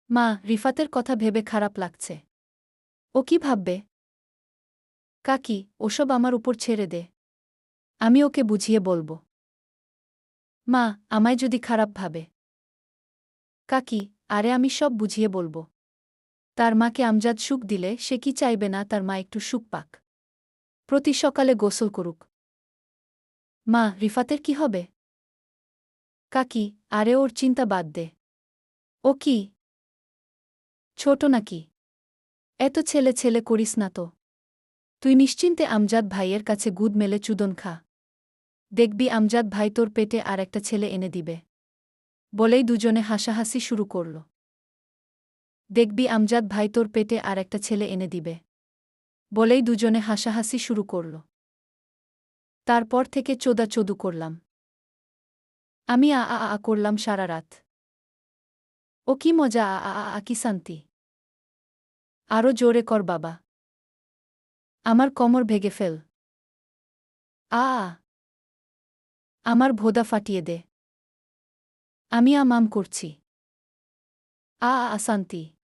মা, রিফাতের কথা ভেবে খারাপ লাগছে। ও কি ভাববে? কাকি, ওসব আমার উপর ছেড়ে দে। আমি ওকে বুঝিয়ে বলবো। মা, আমায় যদি খারাপ ভাবে। কাকি, আরে আমি সব বুঝিয়ে বলবো। তার মাকে আমজাদ সুখ দিলে সে কি চাইবে না তার মা একটু সুখ পাক? প্রতি সকালে গোসল করুক। মা, রিফাতের কি হবে? কাকি, আরে ওর চিন্তা বাদ দে। ও কি ছোট নাকি? এত ছেলে ছেলে করিস না তো। তুই নিশ্চিন্তে আমজাদ ভাইয়ের কাছে গুদ মেলে চুদন খা। দেখবি আমজাদ ভাই তোর পেটে আর একটা ছেলে এনে দিবে। বলেই দুজনে হাসাহাসি শুরু করল। দেখবি আমজাদ ভাই তোর পেটে আর একটা ছেলে এনে দিবে। বলেই দুজনে হাসাহাসি শুরু করল। তারপর থেকে চোদাচোদু করলাম। আমি আ আ আ করলাম সারা রাত। ও কি মজা, আ আ আ কি শান্তি। আরও জোরে কর বাবা। আমার কোমর ভেঙে ফেল। আ আ আমার ভোদা ফাটিয়ে দে। আমি মাম করছি। আ আ শান্তি।